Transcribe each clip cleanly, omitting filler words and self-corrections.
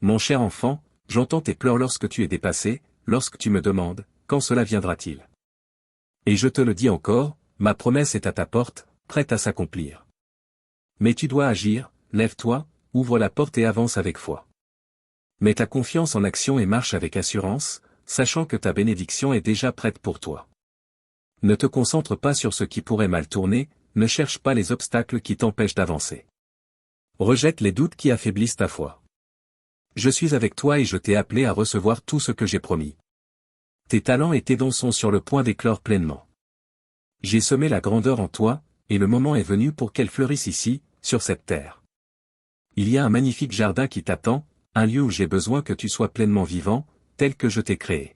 Mon cher enfant, j'entends tes pleurs lorsque tu es dépassé, lorsque tu me demandes, quand cela viendra-t-il? Et je te le dis encore, ma promesse est à ta porte, prête à s'accomplir. Mais tu dois agir, lève-toi, ouvre la porte et avance avec foi. Mets ta confiance en action et marche avec assurance, sachant que ta bénédiction est déjà prête pour toi. Ne te concentre pas sur ce qui pourrait mal tourner, ne cherche pas les obstacles qui t'empêchent d'avancer. Rejette les doutes qui affaiblissent ta foi. Je suis avec toi et je t'ai appelé à recevoir tout ce que j'ai promis. Tes talents et tes dons sont sur le point d'éclore pleinement. J'ai semé la grandeur en toi, et le moment est venu pour qu'elle fleurisse ici, sur cette terre. Il y a un magnifique jardin qui t'attend, un lieu où j'ai besoin que tu sois pleinement vivant, tel que je t'ai créé.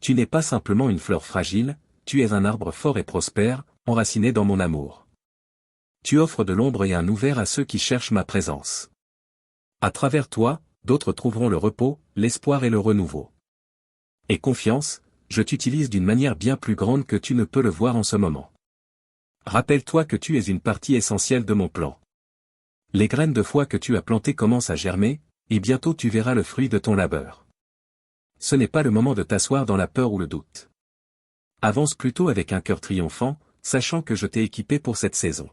Tu n'es pas simplement une fleur fragile, tu es un arbre fort et prospère, enraciné dans mon amour. Tu offres de l'ombre et un ouvert à ceux qui cherchent ma présence. À travers toi, d'autres trouveront le repos, l'espoir et le renouveau. Et confiance, je t'utilise d'une manière bien plus grande que tu ne peux le voir en ce moment. Rappelle-toi que tu es une partie essentielle de mon plan. Les graines de foi que tu as plantées commencent à germer, et bientôt tu verras le fruit de ton labeur. Ce n'est pas le moment de t'asseoir dans la peur ou le doute. Avance plutôt avec un cœur triomphant, sachant que je t'ai équipé pour cette saison.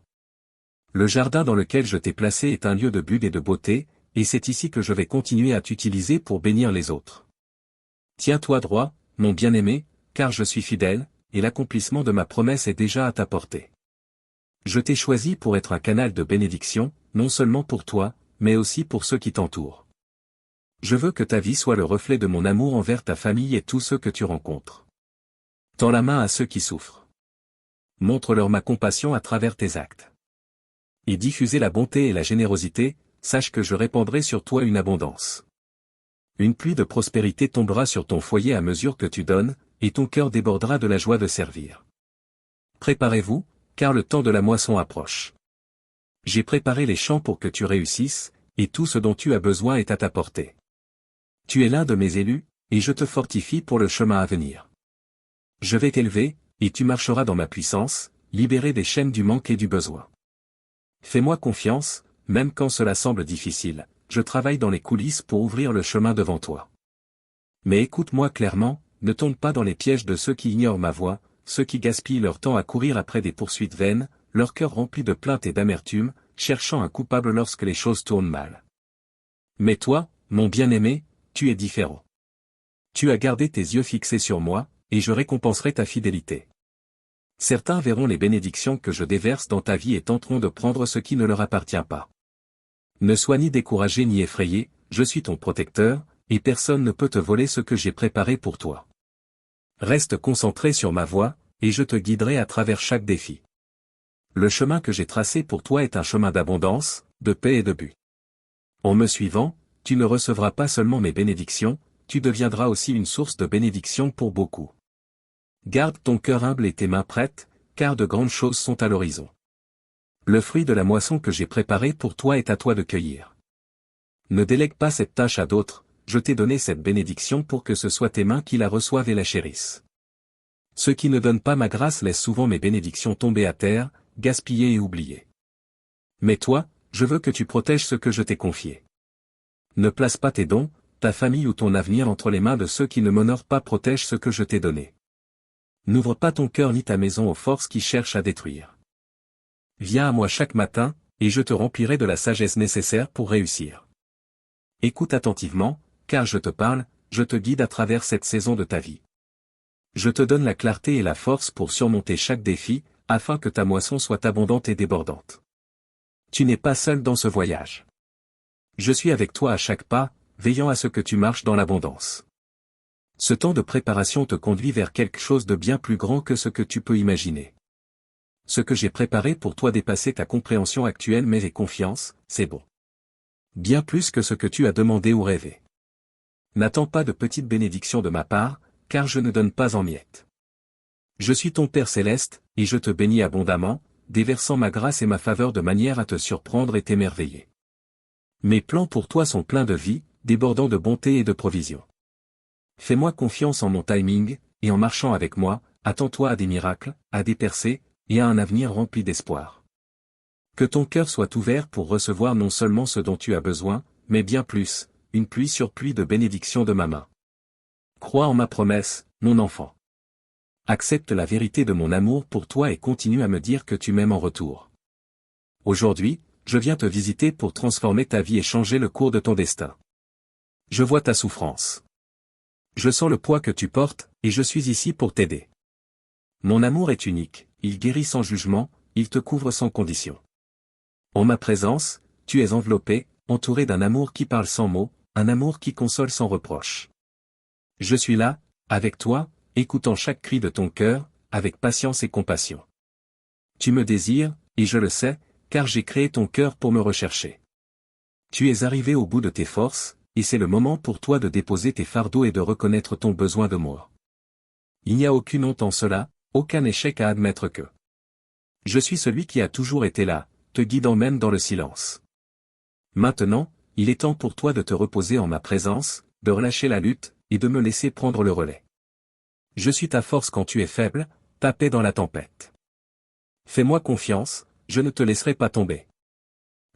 Le jardin dans lequel je t'ai placé est un lieu de bulle et de beauté, et c'est ici que je vais continuer à t'utiliser pour bénir les autres. Tiens-toi droit, mon bien-aimé, car je suis fidèle, et l'accomplissement de ma promesse est déjà à ta portée. Je t'ai choisi pour être un canal de bénédiction, non seulement pour toi, mais aussi pour ceux qui t'entourent. Je veux que ta vie soit le reflet de mon amour envers ta famille et tous ceux que tu rencontres. Tends la main à ceux qui souffrent. Montre-leur ma compassion à travers tes actes. Et diffuser la bonté et la générosité, sache que je répandrai sur toi une abondance. Une pluie de prospérité tombera sur ton foyer à mesure que tu donnes, et ton cœur débordera de la joie de servir. Préparez-vous, car le temps de la moisson approche. J'ai préparé les champs pour que tu réussisses, et tout ce dont tu as besoin est à ta portée. Tu es l'un de mes élus, et je te fortifie pour le chemin à venir. Je vais t'élever, et tu marcheras dans ma puissance, libéré des chaînes du manque et du besoin. Fais-moi confiance, même quand cela semble difficile, je travaille dans les coulisses pour ouvrir le chemin devant toi. Mais écoute-moi clairement, ne tombe pas dans les pièges de ceux qui ignorent ma voix, ceux qui gaspillent leur temps à courir après des poursuites vaines, leur cœur rempli de plaintes et d'amertume, cherchant un coupable lorsque les choses tournent mal. Mais toi, mon bien-aimé, tu es différent. Tu as gardé tes yeux fixés sur moi, et je récompenserai ta fidélité. Certains verront les bénédictions que je déverse dans ta vie et tenteront de prendre ce qui ne leur appartient pas. Ne sois ni découragé ni effrayé, je suis ton protecteur, et personne ne peut te voler ce que j'ai préparé pour toi. Reste concentré sur ma voie, et je te guiderai à travers chaque défi. Le chemin que j'ai tracé pour toi est un chemin d'abondance, de paix et de but. En me suivant, tu ne recevras pas seulement mes bénédictions, tu deviendras aussi une source de bénédiction pour beaucoup. Garde ton cœur humble et tes mains prêtes, car de grandes choses sont à l'horizon. Le fruit de la moisson que j'ai préparée pour toi est à toi de cueillir. Ne délègue pas cette tâche à d'autres, je t'ai donné cette bénédiction pour que ce soit tes mains qui la reçoivent et la chérissent. Ceux qui ne donnent pas ma grâce laissent souvent mes bénédictions tomber à terre, gaspillées et oubliées. Mais toi, je veux que tu protèges ce que je t'ai confié. Ne place pas tes dons, ta famille ou ton avenir entre les mains de ceux qui ne m'honorent pas. Protège ce que je t'ai donné. N'ouvre pas ton cœur ni ta maison aux forces qui cherchent à détruire. Viens à moi chaque matin, et je te remplirai de la sagesse nécessaire pour réussir. Écoute attentivement, car je te parle, je te guide à travers cette saison de ta vie. Je te donne la clarté et la force pour surmonter chaque défi, afin que ta moisson soit abondante et débordante. Tu n'es pas seul dans ce voyage. Je suis avec toi à chaque pas, veillant à ce que tu marches dans l'abondance. Ce temps de préparation te conduit vers quelque chose de bien plus grand que ce que tu peux imaginer. Ce que j'ai préparé pour toi dépasse ta compréhension actuelle, mais aie confiance, c'est bon. Bien plus que ce que tu as demandé ou rêvé. N'attends pas de petites bénédictions de ma part, car je ne donne pas en miettes. Je suis ton Père céleste, et je te bénis abondamment, déversant ma grâce et ma faveur de manière à te surprendre et t'émerveiller. Mes plans pour toi sont pleins de vie, débordant de bonté et de provision. Fais-moi confiance en mon timing, et en marchant avec moi, attends-toi à des miracles, à des percées, et à un avenir rempli d'espoir. Que ton cœur soit ouvert pour recevoir non seulement ce dont tu as besoin, mais bien plus, une pluie sur pluie de bénédictions de ma main. Crois en ma promesse, mon enfant. Accepte la vérité de mon amour pour toi et continue à me dire que tu m'aimes en retour. Aujourd'hui, je viens te visiter pour transformer ta vie et changer le cours de ton destin. Je vois ta souffrance. Je sens le poids que tu portes, et je suis ici pour t'aider. Mon amour est unique, il guérit sans jugement, il te couvre sans condition. En ma présence, tu es enveloppé, entouré d'un amour qui parle sans mots, un amour qui console sans reproche. Je suis là, avec toi, écoutant chaque cri de ton cœur, avec patience et compassion. Tu me désires, et je le sais, car j'ai créé ton cœur pour me rechercher. Tu es arrivé au bout de tes forces, et c'est le moment pour toi de déposer tes fardeaux et de reconnaître ton besoin de moi. Il n'y a aucune honte en cela, aucun échec à admettre que. Je suis celui qui a toujours été là, te guidant même dans le silence. Maintenant, il est temps pour toi de te reposer en ma présence, de relâcher la lutte, et de me laisser prendre le relais. Je suis ta force quand tu es faible, ta paix dans la tempête. Fais-moi confiance, je ne te laisserai pas tomber.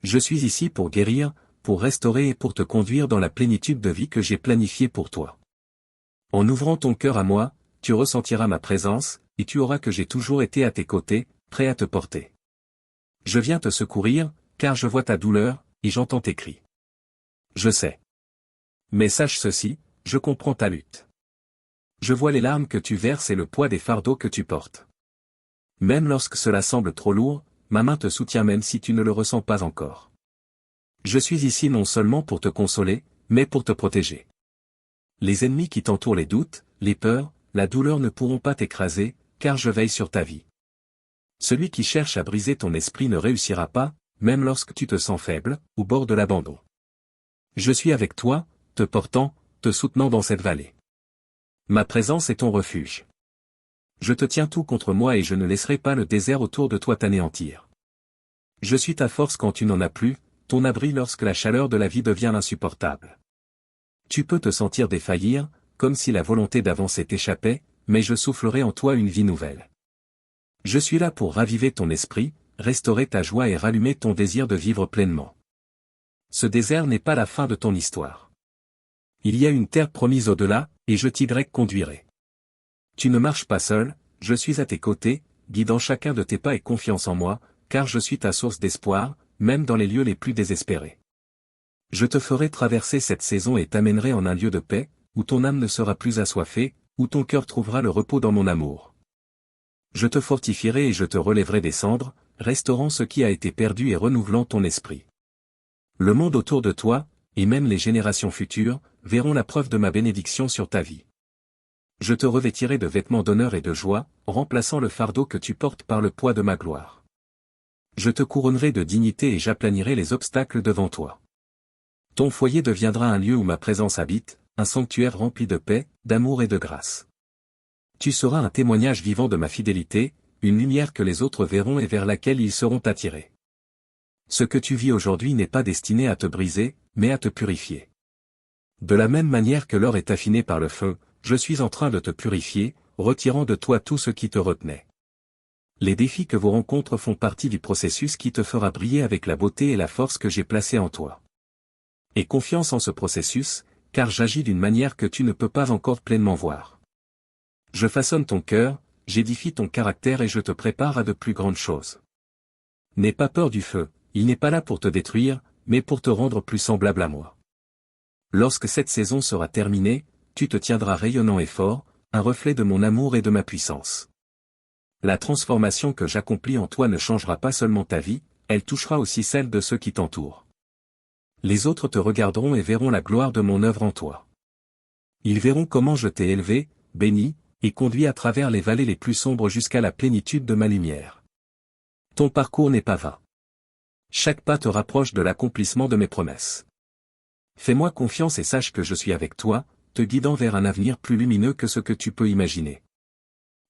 Je suis ici pour guérir, pour restaurer et pour te conduire dans la plénitude de vie que j'ai planifiée pour toi. En ouvrant ton cœur à moi, tu ressentiras ma présence, et tu auras que j'ai toujours été à tes côtés, prêt à te porter. Je viens te secourir, car je vois ta douleur, et j'entends tes cris. Je sais. Mais sache ceci, je comprends ta lutte. Je vois les larmes que tu verses et le poids des fardeaux que tu portes. Même lorsque cela semble trop lourd, ma main te soutient même si tu ne le ressens pas encore. Je suis ici non seulement pour te consoler, mais pour te protéger. Les ennemis qui t'entourent, les doutes, les peurs, la douleur ne pourront pas t'écraser, car je veille sur ta vie. Celui qui cherche à briser ton esprit ne réussira pas, même lorsque tu te sens faible, au bord de l'abandon. Je suis avec toi, te portant, te soutenant dans cette vallée. Ma présence est ton refuge. Je te tiens tout contre moi et je ne laisserai pas le désert autour de toi t'anéantir. Je suis ta force quand tu n'en as plus, ton abri lorsque la chaleur de la vie devient insupportable. Tu peux te sentir défaillir, comme si la volonté d'avancer t'échappait, mais je soufflerai en toi une vie nouvelle. Je suis là pour raviver ton esprit, restaurer ta joie et rallumer ton désir de vivre pleinement. Ce désert n'est pas la fin de ton histoire. Il y a une terre promise au-delà, et je t'y conduirai. Tu ne marches pas seul, je suis à tes côtés, guidant chacun de tes pas et confiance en moi, car je suis ta source d'espoir, même dans les lieux les plus désespérés. Je te ferai traverser cette saison et t'amènerai en un lieu de paix, où ton âme ne sera plus assoiffée, où ton cœur trouvera le repos dans mon amour. Je te fortifierai et je te relèverai des cendres, restaurant ce qui a été perdu et renouvelant ton esprit. Le monde autour de toi, et même les générations futures, verront la preuve de ma bénédiction sur ta vie. Je te revêtirai de vêtements d'honneur et de joie, remplaçant le fardeau que tu portes par le poids de ma gloire. Je te couronnerai de dignité et j'aplanirai les obstacles devant toi. Ton foyer deviendra un lieu où ma présence habite, un sanctuaire rempli de paix, d'amour et de grâce. Tu seras un témoignage vivant de ma fidélité, une lumière que les autres verront et vers laquelle ils seront attirés. Ce que tu vis aujourd'hui n'est pas destiné à te briser, mais à te purifier. De la même manière que l'or est affiné par le feu, je suis en train de te purifier, retirant de toi tout ce qui te retenait. Les défis que vos rencontres font partie du processus qui te fera briller avec la beauté et la force que j'ai placée en toi. Aie confiance en ce processus, car j'agis d'une manière que tu ne peux pas encore pleinement voir. Je façonne ton cœur, j'édifie ton caractère et je te prépare à de plus grandes choses. N'aie pas peur du feu, il n'est pas là pour te détruire, mais pour te rendre plus semblable à moi. Lorsque cette saison sera terminée, tu te tiendras rayonnant et fort, un reflet de mon amour et de ma puissance. La transformation que j'accomplis en toi ne changera pas seulement ta vie, elle touchera aussi celle de ceux qui t'entourent. Les autres te regarderont et verront la gloire de mon œuvre en toi. Ils verront comment je t'ai élevé, béni, et conduit à travers les vallées les plus sombres jusqu'à la plénitude de ma lumière. Ton parcours n'est pas vain. Chaque pas te rapproche de l'accomplissement de mes promesses. Fais-moi confiance et sache que je suis avec toi, te guidant vers un avenir plus lumineux que ce que tu peux imaginer.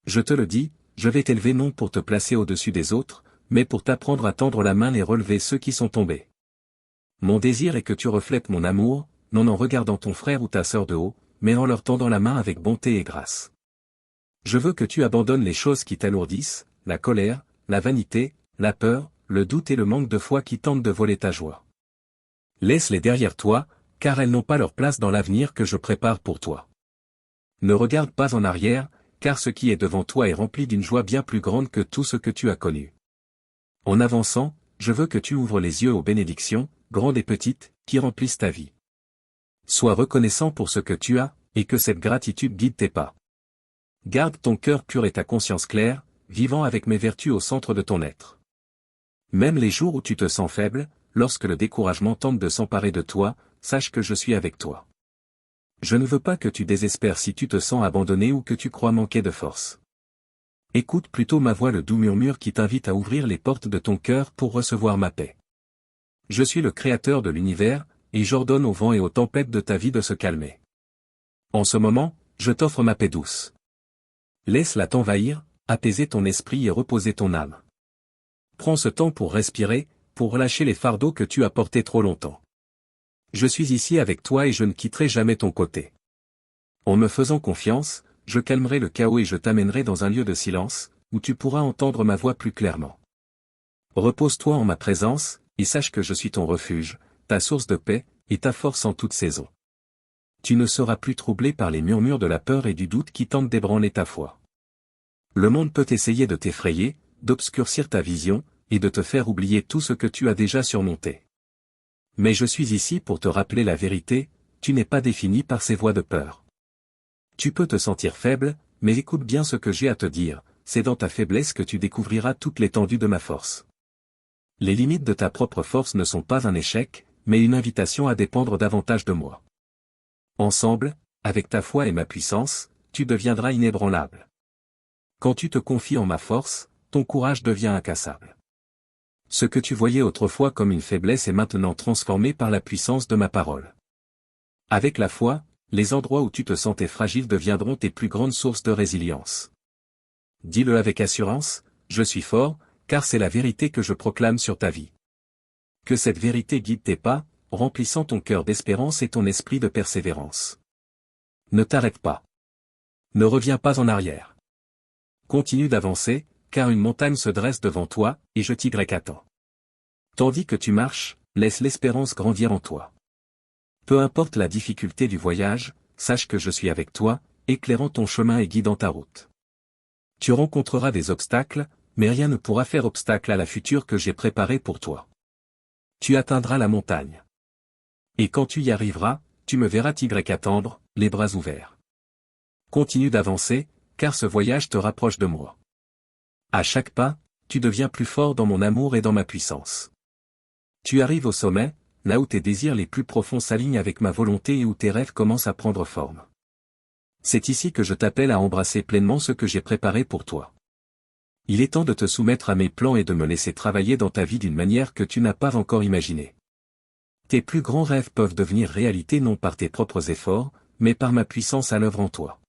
Je te le dis, je vais t'élever non pour te placer au-dessus des autres, mais pour t'apprendre à tendre la main et relever ceux qui sont tombés. Mon désir est que tu reflètes mon amour, non en regardant ton frère ou ta sœur de haut, mais en leur tendant la main avec bonté et grâce. Je veux que tu abandonnes les choses qui t'alourdissent, la colère, la vanité, la peur, le doute et le manque de foi qui tentent de voler ta joie. Laisse-les derrière toi, car elles n'ont pas leur place dans l'avenir que je prépare pour toi. Ne regarde pas en arrière, car ce qui est devant toi est rempli d'une joie bien plus grande que tout ce que tu as connu. En avançant, je veux que tu ouvres les yeux aux bénédictions, grandes et petites, qui remplissent ta vie. Sois reconnaissant pour ce que tu as, et que cette gratitude guide tes pas. Garde ton cœur pur et ta conscience claire, vivant avec mes vertus au centre de ton être. Même les jours où tu te sens faible, lorsque le découragement tente de s'emparer de toi, sache que je suis avec toi. Je ne veux pas que tu désespères si tu te sens abandonné ou que tu crois manquer de force. Écoute plutôt ma voix, le doux murmure qui t'invite à ouvrir les portes de ton cœur pour recevoir ma paix. Je suis le créateur de l'univers, et j'ordonne aux vents et aux tempêtes de ta vie de se calmer. En ce moment, je t'offre ma paix douce. Laisse-la t'envahir, apaiser ton esprit et reposer ton âme. Prends ce temps pour respirer, pour relâcher les fardeaux que tu as portés trop longtemps. Je suis ici avec toi et je ne quitterai jamais ton côté. En me faisant confiance, je calmerai le chaos et je t'amènerai dans un lieu de silence, où tu pourras entendre ma voix plus clairement. Repose-toi en ma présence, et sache que je suis ton refuge, ta source de paix, et ta force en toute saison. Tu ne seras plus troublé par les murmures de la peur et du doute qui tentent d'ébranler ta foi. Le monde peut essayer de t'effrayer, d'obscurcir ta vision, et de te faire oublier tout ce que tu as déjà surmonté. Mais je suis ici pour te rappeler la vérité, tu n'es pas défini par ces voix de peur. Tu peux te sentir faible, mais écoute bien ce que j'ai à te dire, c'est dans ta faiblesse que tu découvriras toute l'étendue de ma force. Les limites de ta propre force ne sont pas un échec, mais une invitation à dépendre davantage de moi. Ensemble, avec ta foi et ma puissance, tu deviendras inébranlable. Quand tu te confies en ma force, ton courage devient incassable. Ce que tu voyais autrefois comme une faiblesse est maintenant transformé par la puissance de ma parole. Avec la foi, les endroits où tu te sentais fragile deviendront tes plus grandes sources de résilience. Dis-le avec assurance, je suis fort, car c'est la vérité que je proclame sur ta vie. Que cette vérité guide tes pas, remplissant ton cœur d'espérance et ton esprit de persévérance. Ne t'arrête pas. Ne reviens pas en arrière. Continue d'avancer, car une montagne se dresse devant toi, et je t'y attends. Tandis que tu marches, laisse l'espérance grandir en toi. Peu importe la difficulté du voyage, sache que je suis avec toi, éclairant ton chemin et guidant ta route. Tu rencontreras des obstacles, mais rien ne pourra faire obstacle à la future que j'ai préparée pour toi. Tu atteindras la montagne. Et quand tu y arriveras, tu me verras attendre, les bras ouverts. Continue d'avancer, car ce voyage te rapproche de moi. À chaque pas, tu deviens plus fort dans mon amour et dans ma puissance. Tu arrives au sommet, là où tes désirs les plus profonds s'alignent avec ma volonté et où tes rêves commencent à prendre forme. C'est ici que je t'appelle à embrasser pleinement ce que j'ai préparé pour toi. Il est temps de te soumettre à mes plans et de me laisser travailler dans ta vie d'une manière que tu n'as pas encore imaginée. Tes plus grands rêves peuvent devenir réalité non par tes propres efforts, mais par ma puissance à l'œuvre en toi.